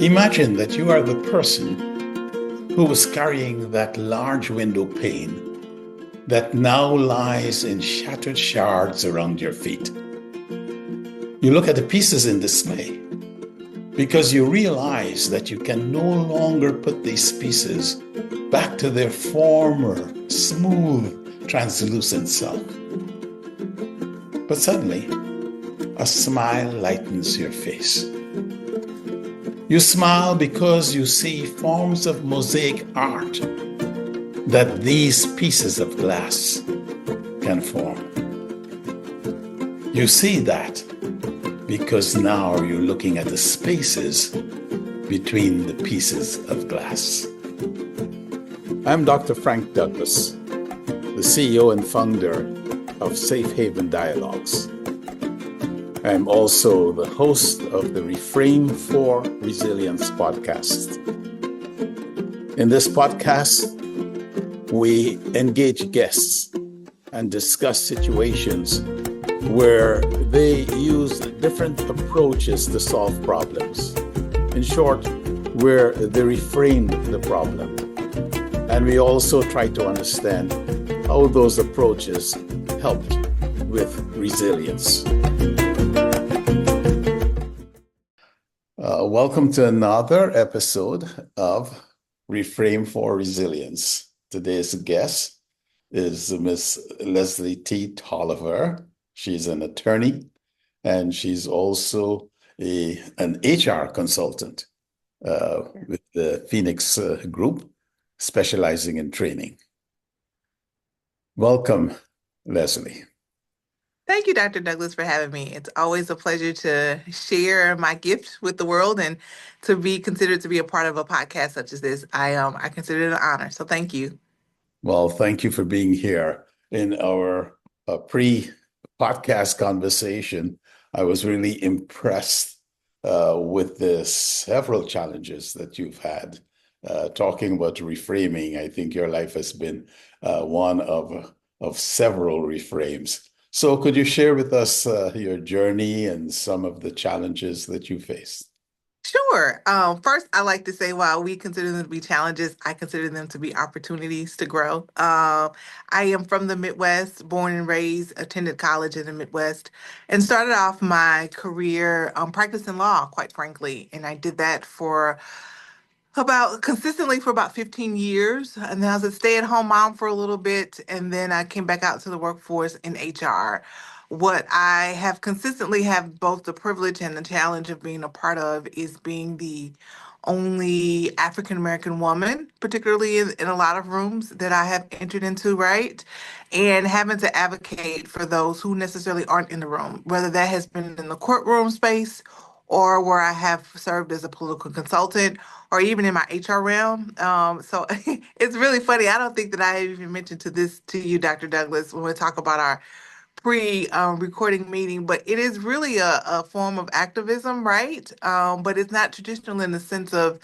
Imagine that you are the person who was carrying that large window pane that now lies in shattered shards around your feet. You look at the pieces in dismay because you realize that you can no longer put these pieces back to their former smooth, translucent self. But suddenly, a smile lightens your face. You smile because you see forms of mosaic art that these pieces of glass can form. You see that because now you're looking at the spaces between the pieces of glass. I'm Dr. Frank Douglas, the CEO and founder of Safe Haven Dialogues. I'm also the host of the Reframe for Resilience podcast. In this podcast, we engage guests and discuss situations where they use different approaches to solve problems. In short, where they reframe the problem. And we also try to understand how those approaches helped with resilience. Welcome to another episode of Reframe for Resilience. Today's guest is Miss Leslie T. Tolliver. She's an attorney, and she's also an HR consultant with the Phoenix Group, specializing in training. Welcome, Leslie. Thank you, Dr. Douglas, for having me. It's always a pleasure to share my gift with the world and to be considered to be a part of a podcast such as this. I consider it an honor. So thank you. Well, thank you for being here. In our pre-podcast conversation, I was really impressed with the several challenges that you've had. Talking about reframing, I think your life has been one of several reframes. So could you share with us your journey and some of the challenges that you faced? Sure. First, I like to say while we consider them to be challenges, I consider them to be opportunities to grow. I am from the Midwest, born and raised, attended college in the Midwest, and started off my career practicing law, quite frankly. And I did that for consistently for about 15 years. And then I was a stay-at-home mom for a little bit, and then I came back out to the workforce in HR. What I have consistently have both the privilege and the challenge of being a part of is being the only African American woman, particularly in a lot of rooms that I have entered into, right? And having to advocate for those who necessarily aren't in the room, whether that has been in the courtroom space or where I have served as a political consultant or even in my HR realm. So it's really funny. I don't think that I have even mentioned to you, Dr. Douglas, when we talk about our pre-recording meeting, but it is really a form of activism, right? But it's not traditional in the sense of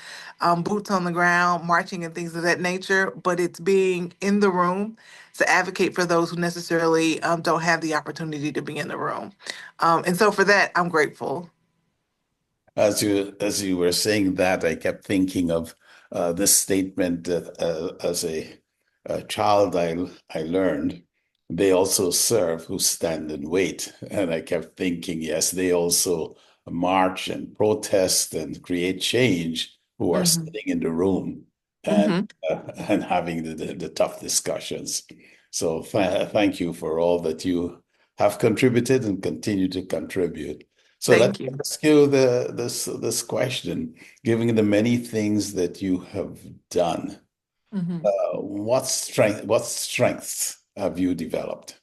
boots on the ground, marching and things of that nature, but it's being in the room to advocate for those who necessarily don't have the opportunity to be in the room. And so for that, I'm grateful. As you were saying that, I kept thinking of this statement that as a child I learned, they also serve who stand and wait. And I kept thinking, yes, they also march and protest and create change who are Hmm. sitting in the room and Hmm. and having the tough discussions. So thank you for all that you have contributed and continue to contribute. So let Thank me you. ask you this question. Given the many things that you have done, Hmm. what strengths have you developed?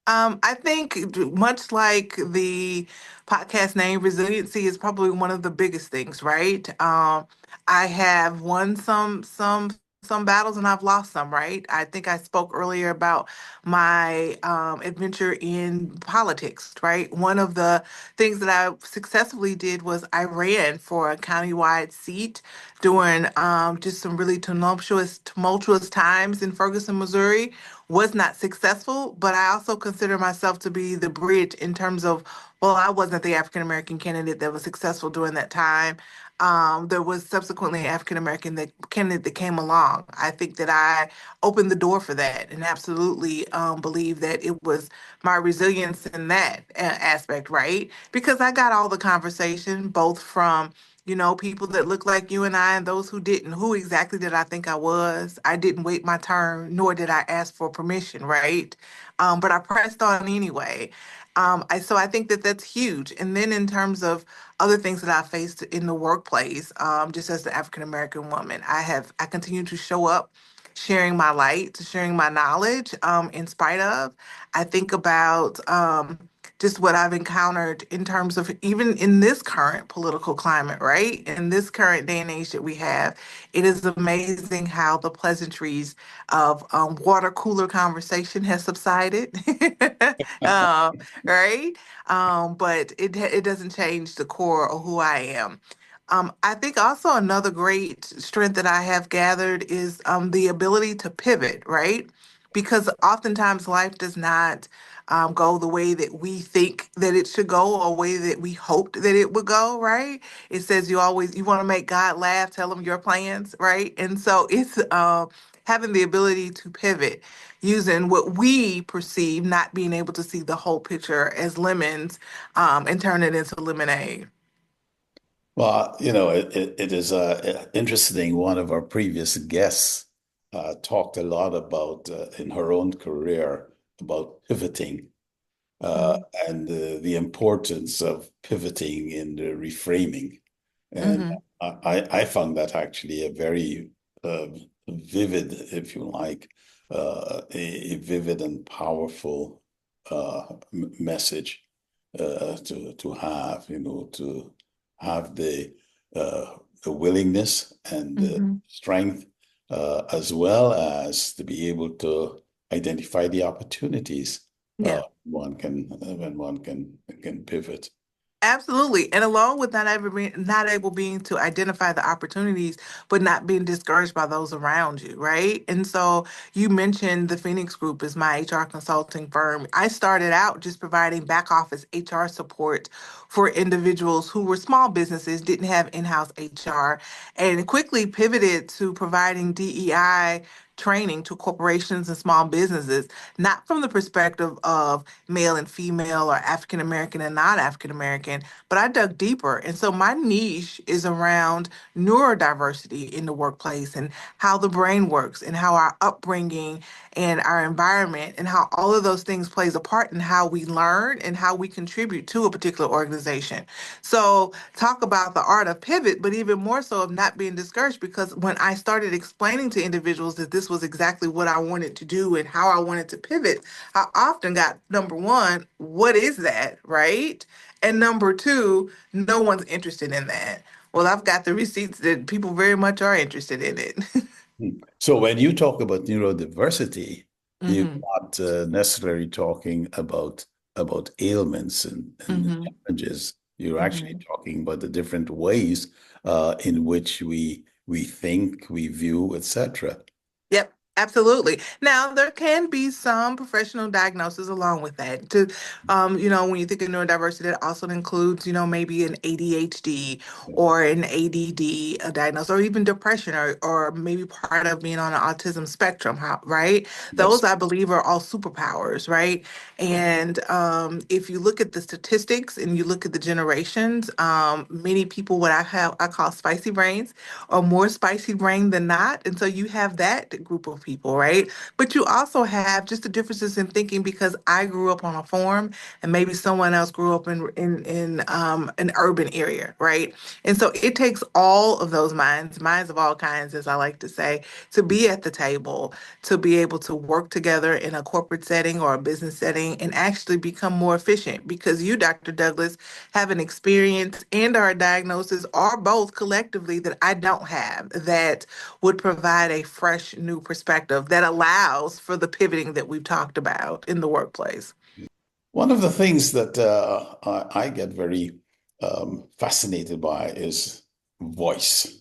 I think much like the podcast name, resiliency is probably one of the biggest things, right? I have won some battles and I've lost some, right? I think I spoke earlier about my adventure in politics, right? One of the things that I successfully did was I ran for a countywide seat during just some really tumultuous times in Ferguson, Missouri. Was not successful, but I also consider myself to be the bridge in terms of Well, I wasn't the African American candidate that was successful during that time. There was subsequently an African American candidate that came along. I think that I opened the door for that, and absolutely believe that it was my resilience in that aspect, right? Because I got all the conversation, both from people that look like you and I and those who didn't. Who exactly did I think I was? I didn't wait my turn, nor did I ask for permission, right? But I pressed on anyway. So I think that that's huge. And then in terms of other things that I faced in the workplace, just as an African American woman, I continue to show up, sharing my light, sharing my knowledge, in spite of. I think about just what I've encountered in terms of even in this current political climate, right? In this current day and age that we have, it is amazing how the pleasantries of water cooler conversation has subsided. uh, right? But it doesn't change the core of who I am. I think also another great strength that I have gathered is the ability to pivot, right? Because oftentimes life does not go the way that we think that it should go or way that we hoped that it would go, right? It says you want to make God laugh, tell him your plans, right? And so it's having the ability to pivot using what we perceive, not being able to see the whole picture as lemons, and turn it into lemonade. Well, it is interesting. One of our previous guests talked a lot about in her own career about pivoting uh, Mhm. and the importance of pivoting in the reframing. And Mhm. I found that actually a very uh, vivid, if you like, a vivid and powerful message to have, to have the willingness and the Mhm. strength, as well as to be able to identify the opportunities Yeah. one can when one can pivot. Absolutely. And along with not able being to identify the opportunities, but not being discouraged by those around you, right? And so you mentioned the Phoenix Group is my HR consulting firm. I started out just providing back office HR support for individuals who were small businesses, didn't have in-house HR, and quickly pivoted to providing DEI training to corporations and small businesses, not from the perspective of male and female or African American and non African American, but I dug deeper. And so my niche is around neurodiversity in the workplace and how the brain works and how our upbringing and our environment and how all of those things plays a part in how we learn and how we contribute to a particular organization. So talk about the art of pivot, but even more so of not being discouraged, because when I started explaining to individuals that this was exactly what I wanted to do and how I wanted to pivot, I often got number one, what is that, right? And number two, no one's interested in that. Well, I've got the receipts that people very much are interested in it. So when you talk about neurodiversity, you're hmm not necessarily talking about ailments and hmm challenges. You're actually hmm talking about the different ways in which we think, we view, etc. Yep, absolutely. Now, there can be some professional diagnosis along with that. When you think of neurodiversity, that also includes, maybe an ADHD or an ADD diagnosis, or even depression, or maybe part of being on an autism spectrum, right? Yes, Those, I believe, are all superpowers, right? And if you look at the statistics and you look at the generations, many people, what I call spicy brains, or more spicy brain than not. And so you have that group of people, right? But you also have just the differences in thinking, because I grew up on a farm and maybe someone else grew up in an urban area, right? And so it takes all of those minds of all kinds, as I like to say, to be at the table, to be able to work together in a corporate setting or a business setting and actually become more efficient, because you, Dr. Douglas, have an experience and or a diagnosis, or both collectively, that I don't have, that would provide a fresh new perspective that allows for the pivoting that we've talked about in the workplace. one of the things that I get very fascinated by is voice.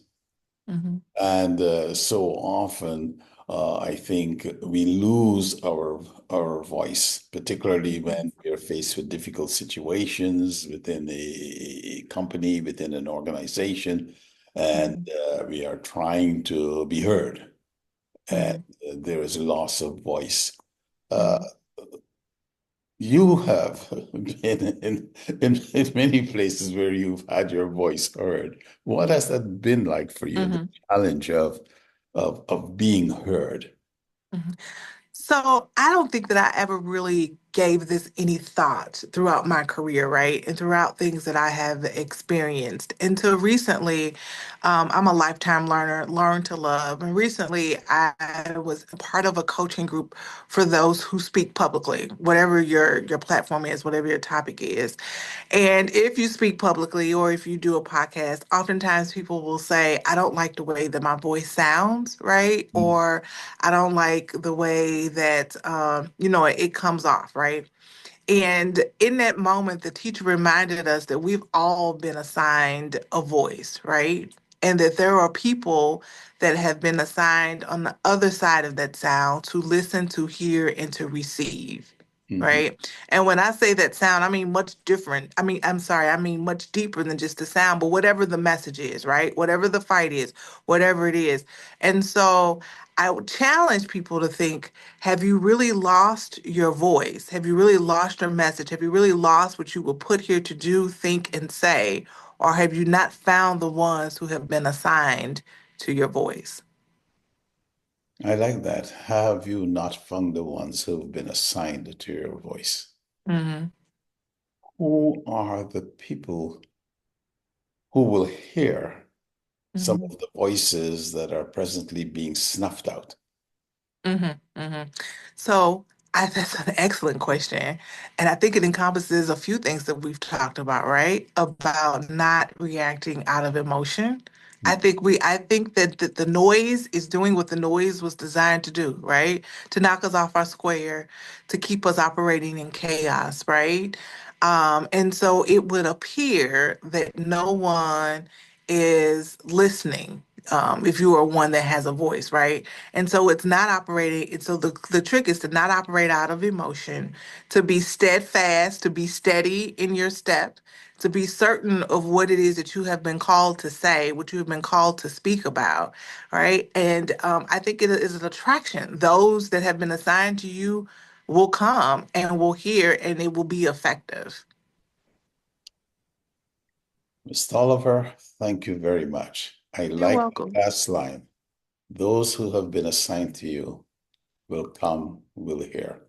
hmm And so often I think we lose our voice, particularly when we are faced with difficult situations within a company, within an organization, and Mhm. we are trying to be heard, and Mhm. there is a loss of voice. Uh, Mhm. you have been in many places where you've had your voice heard. What has that been like for you, the Mhm. challenge of being heard? Mhm. So I don't think that I ever really gave this any thought throughout my career, right? And throughout things that I have experienced. Until recently, I'm a lifetime learner, learn to love. And recently, I was a part of a coaching group for those who speak publicly, whatever your platform is, whatever your topic is. And if you speak publicly or if you do a podcast, oftentimes people will say, I don't like the way that my voice sounds, right? Or I don't like the way that, it comes off, right? And in that moment, the teacher reminded us that we've all been assigned a voice, right? And that there are people that have been assigned on the other side of that sound to listen, to hear, and to receive, Mhm. right? And when I say that sound, I mean much different. I mean, I'm sorry, I mean much deeper than just the sound, but whatever the message is, right? Whatever the fight is, whatever it is. And so I would challenge people to think, have you really lost your voice? Have you really lost your message? Have you really lost what you were put here to do, think, and say? Or have you not found the ones who have been assigned to your voice? I like that. Have you not found the ones who've been assigned to your voice? Hmm. Who are the people who will hear some Hmm. of the voices that are presently being snuffed out? Hmm. Hmm. So that's an excellent question. And I think it encompasses a few things that we've talked about, right? About not reacting out of emotion. I think that the noise is doing what the noise was designed to do, right? To knock us off our square, to keep us operating in chaos, right? And so it would appear that no one is listening, if you are one that has a voice, right? And so it's not operating. And so the trick is to not operate out of emotion, to be steadfast, to be steady in your step, to be certain of what it is that you have been called to say, what you have been called to speak about, right? And I think it is an attraction. Those that have been assigned to you will come and will hear, and it will be effective. Ms. Tolliver, thank you very much. I You're like the welcome. last line. Those who have been assigned to you will come, will hear.